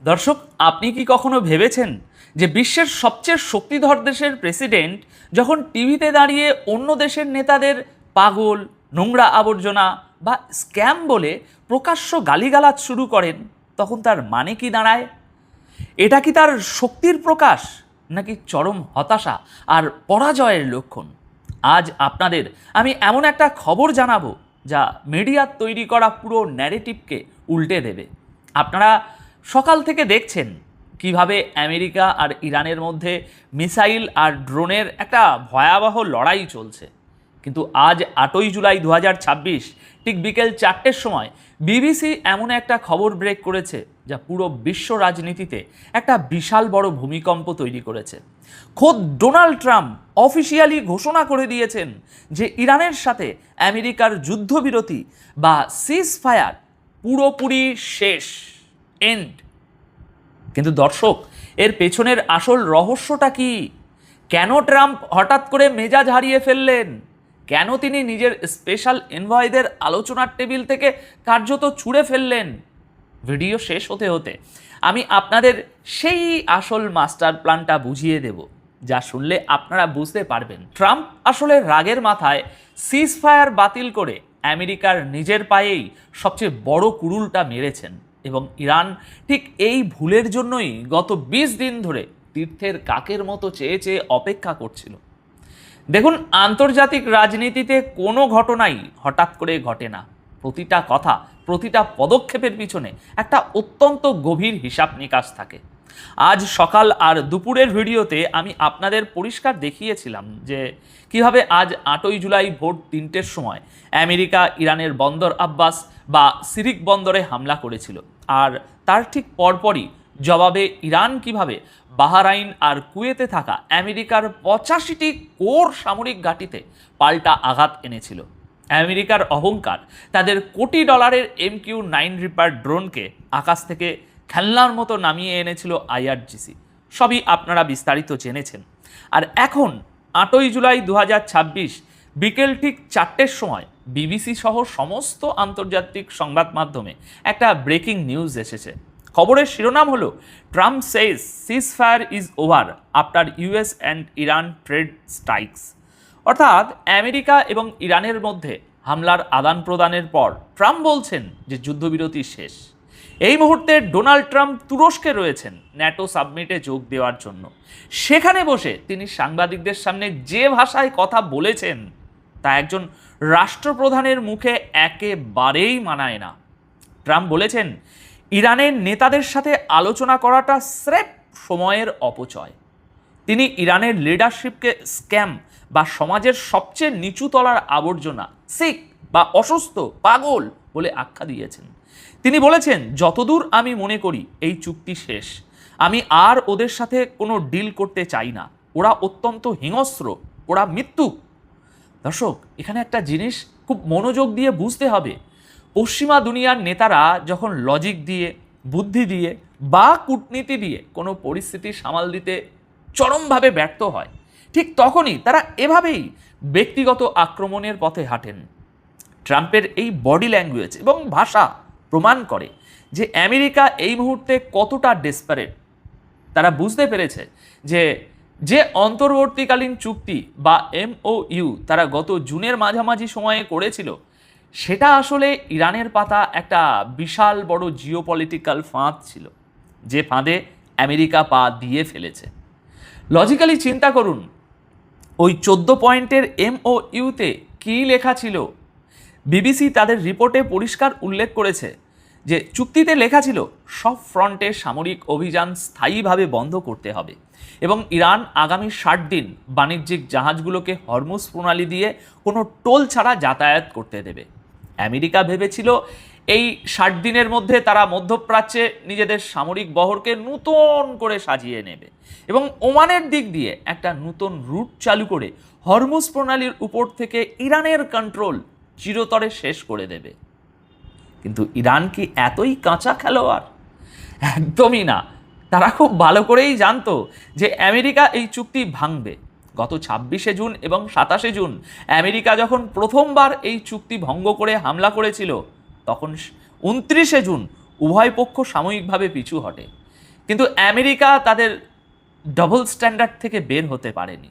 দর্শক, আপনি কি কখনো ভেবেছেন যে বিশ্বের সবচেয়ে শক্তিধর দেশের প্রেসিডেন্ট যখন টিভিতে দাঁড়িয়ে অন্য দেশের নেতাদের পাগল, নোংরা আবর্জনা বা স্ক্যাম বলে প্রকাশ্য গালিগালাজ শুরু করেন, তখন তার মানে কি দাঁড়ায়? এটা কি তার শক্তির প্রকাশ, নাকি চরম হতাশা আর পরাজয়ের লক্ষণ? আজ আপনাদের আমি এমন একটা খবর জানাবো যা মিডিয়ার তৈরি করা পুরো ন্যারেটিভকে উল্টে দেবে। আপনারা সকাল থেকে দেখছেন কিভাবে আমেরিকা আর ইরানের মধ্যে মিসাইল আর ড্রোনের একটা ভয়াবহ লড়াই চলছে, কিন্তু আজ 8ই জুলাই 2026 ঠিক বিকেল 4টের সময় বিবিসি এমন একটা খবর ব্রেক করেছে যা পুরো বিশ্ব রাজনীতিতে একটা বিশাল বড় ভূমিকম্প তৈরি করেছে। খোদ ডোনাল্ড ট্রাম্প অফিসিয়ালি ঘোষণা করে দিয়েছেন যে ইরানের সাথে আমেরিকার যুদ্ধবিরতি বা সিজ ফায়ার পুরোপুরি শেষ, এন্ড। কিন্তু দর্শক, এর পেছনের আসল রহস্যটা কি? কেন ট্রাম্প হঠাৎ করে মেজাজ হারিয়ে ফেললেন? কেন তিনি নিজের স্পেশাল এনভয়দের আলোচনার টেবিল থেকে কার্যত ছুঁড়ে ফেললেন? ভিডিও শেষ হতে হতে আমি আপনাদের সেই আসল মাস্টার প্ল্যানটা বুঝিয়ে দেব, যা শুনলে আপনারা বুঝতে পারবেন ট্রাম্প আসলে রাগের মাথায় সিজ ফায়ার বাতিল করে আমেরিকার নিজের পায়েই সবচেয়ে বড় কুড়ুলটা মেরেছেন, এবং ইরান ঠিক এই ভুলের জন্যই গত 20 দিন ধরে তীর্থের কাকের মতো চেয়ে চেয়ে অপেক্ষা করছিল। দেখুন, আন্তর্জাতিক রাজনীতিতে কোনো ঘটনাই হঠাৎ করে ঘটে না। প্রতিটা কথা, প্রতিটা পদক্ষেপের পিছনে একটা অত্যন্ত গভীর হিসাব নিকাশ থাকে। আজ সকাল আর দুপুরের ভিডিওতে আমি আপনাদের পরিষ্কার দেখিয়েছিলাম যে কিভাবে আজ 8ই জুলাই ভোর 3টের সময় আমেরিকা ইরানের বন্দর আব্বাস বা সিরিক বন্দরে হামলা করেছিল, আর তার ঠিক পরপরই জবাবে ইরান কিভাবে বাহরাইন আর কুয়েতে থাকা আমেরিকার 85টি কোর সামরিক ঘাঁটিতে পাল্টা আঘাত এনেছিল। আমেরিকার অহংকার তাদের কোটি ডলারের MQ-9 রিপার ড্রোনকে আকাশ থেকে খেলনার মতো নামিয়ে এনেছিল IRGC। সবই আপনারা বিস্তারিত জেনেছেন। আর এখন 8ই জুলাই 2026 বিকেল ঠিক 4টের সময় বিবিসি সহ সমস্ত আন্তর্জাতিক সংবাদ মাধ্যমে একটা ব্রেকিং নিউজ এসেছে। খবরের শিরোনাম হলো, Trump Sage seize fire is over after US and Iran trade strikes. অর্থাৎ আমেরিকা এবং ইরানের মধ্যে হামলার আদান প্রদানের পর ট্রাম্প বলছেন যে যুদ্ধবিরতি শেষ। এই মুহূর্তে ডোনাল্ড ট্রাম্প তুরস্কে রয়েছেন ন্যাটো সাবমিটে যোগ দেওয়ার জন্য। সেখানে বসে তিনি সাংবাদিকদের সামনে যে ভাষায় কথা বলেছেন তা একজন রাষ্ট্রপ্রধানের মুখে একেবারেই মানায় না। ট্রাম্প বলেছেন ইরানের নেতাদের সাথে আলোচনা করাটা স্রেফ সময়ের অপচয়। তিনি ইরানের লিডারশিপকে স্ক্যাম বা সমাজের সবচেয়ে নিচু তলার আবর্জনা, সিক বা অসুস্থ, পাগল বলে আখ্যা দিয়েছেন। তিনি বলেছেন, যতদূর আমি মনে করি এই চুক্তি শেষ। আমি আর ওদের সাথে কোনো ডিল করতে চাই না। ওরা অত্যন্ত হিংস্র, ওরা মৃত্যু। দর্শক, এখানে একটা জিনিস খুব মনোযোগ দিয়ে বুঝতে হবে। পশ্চিমা দুনিয়ার নেতারা যখন লজিক দিয়ে, বুদ্ধি দিয়ে বা কূটনীতি দিয়ে কোনো পরিস্থিতি সামাল দিতে চরমভাবে ব্যর্থ হয়, ঠিক তখনই তারা এভাবেই ব্যক্তিগত আক্রমণের পথে হাঁটেন। ট্রাম্পের এই বডি ল্যাঙ্গুয়েজ এবং ভাষা প্রমাণ করে যে আমেরিকা এই মুহূর্তে কতটা ডেসপারেট। তারা বুঝতে পেরেছে যে অন্তর্বর্তীকালীন চুক্তি বা MOU তারা গত জুনের মাঝামাঝি সময়ে করেছিল, সেটা আসলে ইরানের পাতা একটা বিশাল বড় জিওপলিটিক্যাল ফাঁদ ছিল, যে ফাঁদে আমেরিকা পা দিয়ে ফেলেছে। লজিক্যালি চিন্তা করুন, ওই 14 পয়েন্টের MOU-তে কী লেখা ছিল? বিবিসি তাদের রিপোর্টে পরিষ্কার উল্লেখ করেছে যে চুক্তিতে লেখা ছিল সব ফ্রন্টে সামরিক অভিযান স্থায়ীভাবে বন্ধ করতে হবে, এবং ইরান আগামী 60 দিন বাণিজ্যিক জাহাজগুলোকে হরমুজ প্রণালী দিয়ে কোনো টোল ছাড়া যাতায়াত করতে দেবে। আমেরিকা ভেবেছিল এই 60 দিনের মধ্যে তারা মধ্যপ্রাচ্যে নিজেদের সামরিক বহরকে নতুন করে সাজিয়ে নেবে এবং ওমানের দিক দিয়ে একটা নতুন রুট চালু করে হরমুজ প্রণালীর উপর থেকে ইরানের কন্ট্রোল চিরতরে শেষ করে দেবে। কিন্তু ইরান কি এতই কাঁচা খেলোয়াড়? একদমই না। তারা খুব ভালো করেই জানতো যে আমেরিকা এই চুক্তি ভাঙবে। গত 26শে জুন এবং 27শে জুন আমেরিকা যখন প্রথমবার এই চুক্তি ভঙ্গ করে হামলা করেছিল, তখন 29শে জুন উভয় পক্ষ সাময়িকভাবে পিছু হটে। কিন্তু আমেরিকা তাদের ডবল স্ট্যান্ডার্ড থেকে বের হতে পারেনি।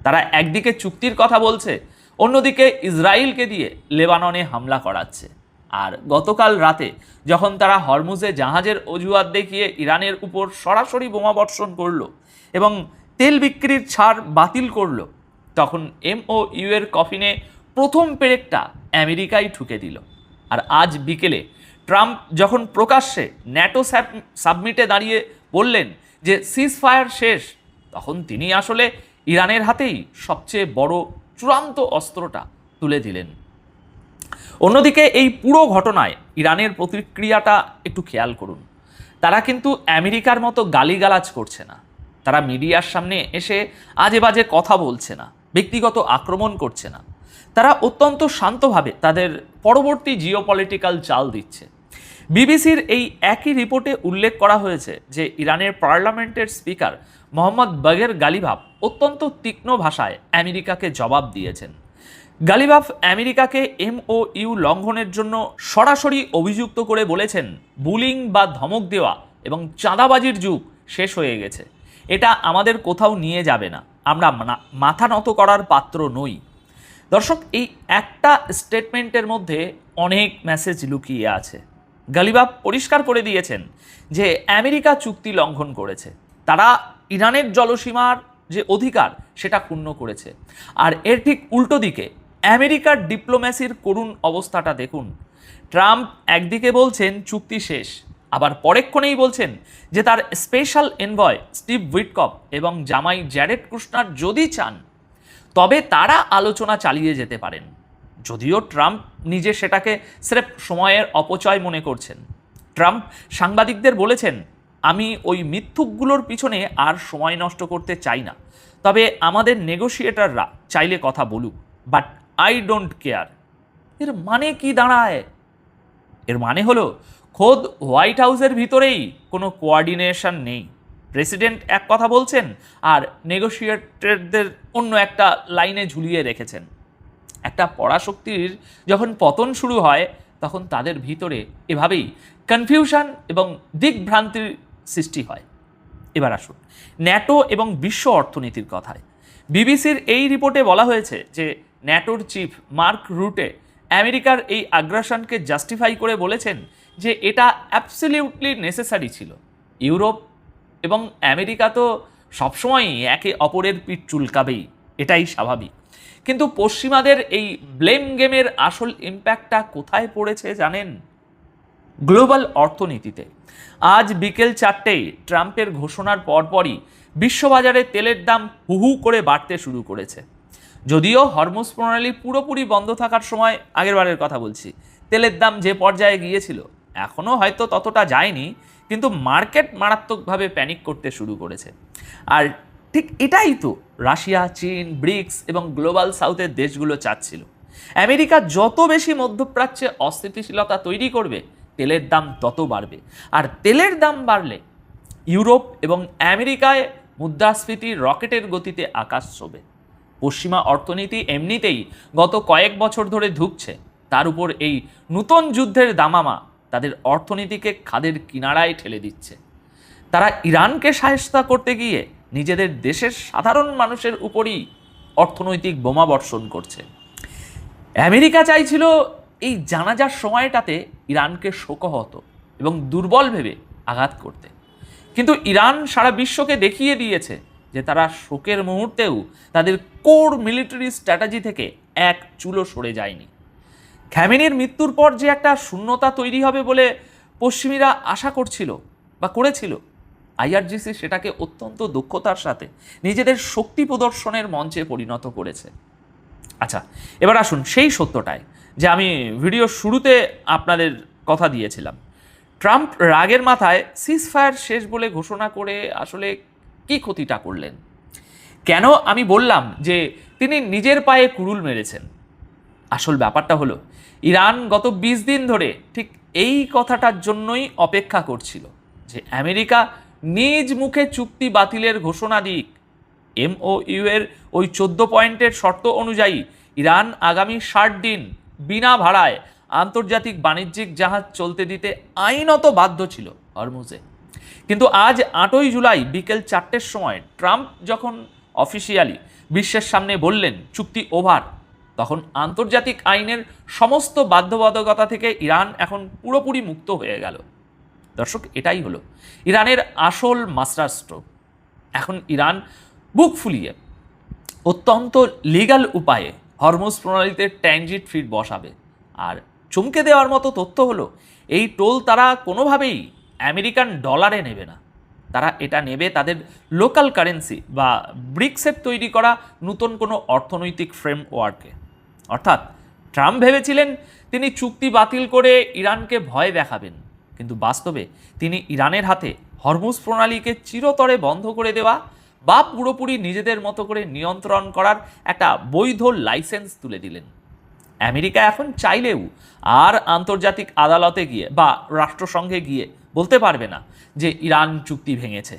তারা একদিকে চুক্তির কথা বলছে, অন্যদিকে ইসরায়েলকে দিয়ে লেবাননে হামলা করাচ্ছে। আর গতকাল রাতে যখন তারা হরমুজে জাহাজের অজুহাত দেখিয়ে ইরানের উপর সরাসরি বোমাবর্ষণ করলো এবং তেল বিক্রির ছাড় বাতিল করলো, তখন MOU এর কফিনে প্রথম পেরেকটা আমেরিকাই ঠুকে দিল। আর আজ বিকেলে ট্রাম্প যখন প্রকাশ্যে ন্যাটো সাবমিটে দাঁড়িয়ে বললেন যে সিজ ফায়ার শেষ, তখন তিনি আসলে ইরানের হাতেই সবচেয়ে বড় চূড়ান্ত অস্ত্রটা তুলে দিলেন। অন্যদিকে এই পুরো ঘটনায় ইরানের প্রতিক্রিয়াটা একটু খেয়াল করুন। তারা কিন্তু আমেরিকার মতো গালিগালাজ করছে না, তারা মিডিয়ার সামনে এসে আজে বাজে কথা বলছে না, ব্যক্তিগত আক্রমণ করছে না। তারা অত্যন্ত শান্তভাবে তাদের পরবর্তী জিওপলিটিক্যাল চাল দিচ্ছে। বিবিসির এই একই রিপোর্টে উল্লেখ করা হয়েছে যে ইরানের পার্লামেন্টের স্পিকার মোহাম্মদ বাগের গালিভাফ অত্যন্ত তীক্ষ্ণ ভাষায় আমেরিকাকে জবাব দিয়েছেন। গালিভাফ আমেরিকাকে MOU লঙ্ঘনের জন্য সরাসরি অভিযুক্ত করে বলেছেন, বুলিং বা ধমক দেওয়া এবং চাঁদাবাজির যুগ শেষ হয়ে গেছে, এটা আমাদের কোথাও নিয়ে যাবে না, আমরা মাথা নত করার পাত্র নই। দর্শক, এই একটা স্টেটমেন্টের মধ্যে অনেক মেসেজ লুকিয়ে আছে। গালিভাফ পরিষ্কার করে দিয়েছেন যে আমেরিকা চুক্তি লঙ্ঘন করেছে, তারা ইরানের জলসীমার যে অধিকার সেটা ক্ষুণ্ণ করেছে। আর এর ঠিক উল্টো দিকে আমেরিকার ডিপ্লোম্যাসির করুণ অবস্থাটা দেখুন। ট্রাম্প একদিকে বলছেন চুক্তি শেষ, আবার পরেক্ষণেই বলছেন যে তার স্পেশাল এনভয় স্টিভ উইটকফ এবং জামাই জ্যারেড কুশনার যদি চান তবে তারা আলোচনা চালিয়ে যেতে পারেন, যদিও ট্রাম্প নিজে সেটাকে স্রেফ সময়ের অপচয় মনে করছেন। ট্রাম্প সাংবাদিকদের বলেছেন, আমি ওই মিথ্যুকগুলোর পিছনে আর সময় নষ্ট করতে চাই না, তবে আমাদের নেগোশিয়েটাররা চাইলে কথা বলুক, বাট আই ডোন্ট কেয়ার। এর মানে কি দাঁড়ায়? এর মানে হলো খোদ হোয়াইট হাউসের ভিতরেই কোনো কোঅর্ডিনেশন নেই। প্রেসিডেন্ট এক কথা বলছেন আর নেগোশিয়েটরদের অন্য একটা লাইনে ঝুলিয়ে রেখেছেন। একটা পরাশক্তির যখন পতন শুরু হয় তখন তাদের ভিতরে এভাবেই কনফিউশন এবং দিকভ্রান্তির সৃষ্টি হয়। এবার আসুন ন্যাটো এবং বিশ্ব অর্থনীতির কথায়। বিবিসির এই রিপোর্টে বলা হয়েছে যে ন্যাটোর চিফ মার্ক রুটে আমেরিকার এই আগ্রাসনকে জাস্টিফাই করে বলেছেন যে এটা অ্যাবসলিউটলি নেসেসারি ছিল। ইউরোপ এবং আমেরিকা তো সবসময়ই একে অপরের পিঠ চুলকাবেই, এটাই স্বাভাবিক। কিন্তু পশ্চিমাদের এই ব্লেম গেমের আসল ইম্প্যাক্টটা কোথায় পড়েছে জানেন? গ্লোবাল অর্থনীতিতে। আজ বিকেল 4টেই ট্রাম্পের ঘোষণার পরপরই বিশ্ববাজারে তেলের দাম হু হু করে বাড়তে শুরু করেছে। যদিও হরমুজ প্রণালী পুরোপুরি বন্ধ থাকার সময়, আগেরবারের কথা বলছি, তেলের দাম যে পর্যায়ে গিয়েছিল এখনও হয়তো ততটা যায়নি, কিন্তু মার্কেট মারাত্মকভাবে প্যানিক করতে শুরু করেছে। আর ঠিক এটাই তো রাশিয়া, চীন, ব্রিক্স এবং গ্লোবাল সাউথের দেশগুলো চাচ্ছিল। আমেরিকা যত বেশি মধ্যপ্রাচ্যে অস্থিতিশীলতা তৈরি করবে, তেলের দাম তত বাড়বে। আর তেলের দাম বাড়লে ইউরোপ এবং আমেরিকায় মুদ্রাস্ফীতি রকেটের গতিতে আকাশ ছোঁবে। পশ্চিমা অর্থনীতি এমনিতেই গত কয়েক বছর ধরে ধুঁকছে, তার উপর এই নূতন যুদ্ধের দামামা তাদের অর্থনীতিকে খাদের কিনারায় ঠেলে দিচ্ছে। তারা ইরানকে সাহায্য করতে গিয়ে নিজেদের দেশের সাধারণ মানুষের উপরই অর্থনৈতিক বোমা বর্ষণ করছে। আমেরিকা চাইছিল এই জানাজার সময়টাতে ইরানকে শোকহত এবং দুর্বল ভেবে আঘাত করতে, কিন্তু ইরান সারা বিশ্বকে দেখিয়ে দিয়েছে যে তারা শোকের মুহূর্তেও তাদের কোর মিলিটারি স্ট্র্যাটেজি থেকে এক চুলো সরে যায়নি। খামেনির মৃত্যুর পর যে একটা শূন্যতা তৈরি হবে বলে পশ্চিমীরা আশা করছিল বা করেছিল, IRGC সেটাকে অত্যন্ত দক্ষতার সাথে নিজেদের শক্তি প্রদর্শনের মঞ্চে পরিণত করেছে। আচ্ছা, এবার আসুন সেই সত্যটায় যে আমি ভিডিওর শুরুতে আপনাদের কথা দিয়েছিলাম। ট্রাম্প রাগের মাথায় সিজ ফায়ার শেষ বলে ঘোষণা করে আসলে কি ক্ষতিটা করলেন? কেন আমি বললাম যে তিনি নিজের পায়ে কুড়ুল মেরেছেন? আসল ব্যাপারটা হলো ইরান গত 20 দিন ধরে ঠিক এই কথাটার জন্যই অপেক্ষা করছিল যে আমেরিকা নিজ মুখে চুক্তি বাতিলের ঘোষণা দিক। MOU এর ওই 14 পয়েন্টের শর্ত অনুযায়ী ইরান আগামী 60 দিন বিনা ভাড়ায় আন্তর্জাতিক বাণিজ্যিক জাহাজ চলতে দিতে আইনত বাধ্য ছিল হরমুজে। কিন্তু আজ 8ই জুলাই বিকেল 4টের সময় ট্রাম্প যখন অফিসিয়ালি বিশ্বের সামনে বললেন চুক্তি ওভার, তখন আন্তর্জাতিক আইনের সমস্ত বাধ্যবাধকতা থেকে ইরান এখন পুরোপুরি মুক্ত হয়ে গেল। দর্শক, এটাই হলো ইরানের আসল মাস্টার স্ট্রোক। এখন ইরান বুক ফুলিয়ে অত্যন্ত লিগ্যাল উপায়ে হরমুজ প্রণালীতে ট্রানজিট ফিট বসাবে। আর চমকে দেওয়ার মতো তথ্য হলো এই টোল তারা কোনোভাবেই আমেরিকান ডলারে নেবে না, তারা এটা নেবে তাদের লোকাল কারেন্সি বা ব্রিক্সের তৈরি করা নতুন কোনো অর্থনৈতিক ফ্রেমওয়ার্কে। অর্থাৎ ট্রাম্প ভেবেছিলেন তিনি চুক্তি বাতিল করে ইরানকে ভয় দেখাবেন, কিন্তু বাস্তবে তিনি ইরানের হাতে হরমুজ প্রণালীকে চিরতরে বন্ধ করে দেওয়া বা পুরোপুরি নিজেদের মতো করে নিয়ন্ত্রণ করার একটা বৈধ লাইসেন্স তুলে দিলেন। আমেরিকা এখন চাইলেও আর আন্তর্জাতিক আদালতে গিয়ে বা রাষ্ট্রসংঘে গিয়ে বলতে পারবে না যে ইরান চুক্তি ভেঙেছে,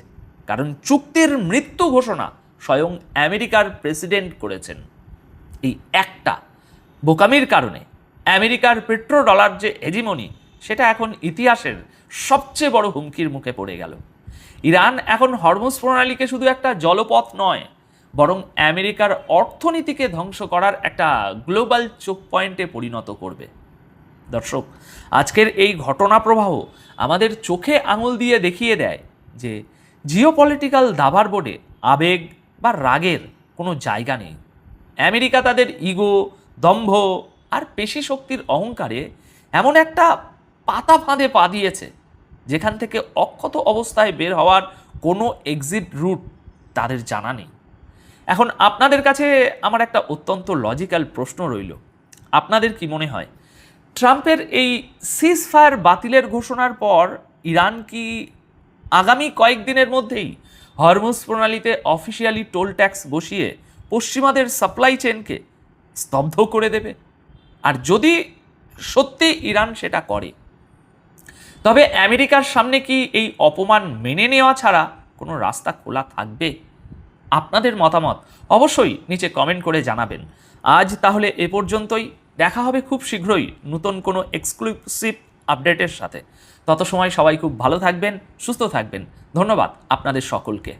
কারণ চুক্তির মৃত্যু ঘোষণা স্বয়ং আমেরিকার প্রেসিডেন্ট করেছেন। এই একটা বোকামির কারণে আমেরিকার পেট্রো ডলার যে হেজিমনি, সেটা এখন ইতিহাসের সবচেয়ে বড় হুমকির মুখে পড়ে গেল। ইরান এখন হরমুজ প্রণালীকে শুধু একটা জলপথ নয়, বরং আমেরিকার অর্থনীতিকে ধ্বংস করার একটা গ্লোবাল চোক পয়েন্টে পরিণত করবে। দর্শক, আজকের এই ঘটনা প্রবাহ আমাদের চোখে আঙুল দিয়ে দেখিয়ে দেয় যে জিওপলিটিক্যাল দাবার বোর্ডে আবেগ বা রাগের কোনো জায়গা নেই। আমেরিকা তাদের ইগো, দম্ভ আর পেশি শক্তির অহংকারে এমন একটা পাতা ফাঁদে পা দিয়েছে যেখান থেকে অক্ষত অবস্থায় বের হওয়ার কোনো এক্সিট রুট তাদের জানা নেই। এখন আপনাদের কাছে আমার একটা অত্যন্ত লজিক্যাল প্রশ্ন রইল, আপনাদের কি মনে হয় ট্রাম্পের এই সিজ ফায়ার বাতিলের ঘোষণার পর ইরান কি আগামী কয়েকদিনের মধ্যেই হরমুজ প্রণালীতে অফিসিয়ালি টোল ট্যাক্স বসিয়ে পশ্চিমাদের সাপ্লাই চেনকে স্তব্ধ করে দেবে? আর যদি সত্যি ইরান সেটা করে, তবে আমেরিকার সামনে কি এই অপমান মেনে নেওয়া ছাড়া কোনো রাস্তা খোলা থাকবে? আপনাদের মতামত অবশ্যই নিচে কমেন্ট করে জানাবেন। আজ তাহলে এ পর্যন্তই, দেখা হবে খুব শীঘ্রই নতুন কোনো এক্সক্লুসিভ আপডেটের সাথে। তত সময় সবাই খুব ভালো থাকবেন, সুস্থ থাকবেন। ধন্যবাদ আপনাদের সকলকে।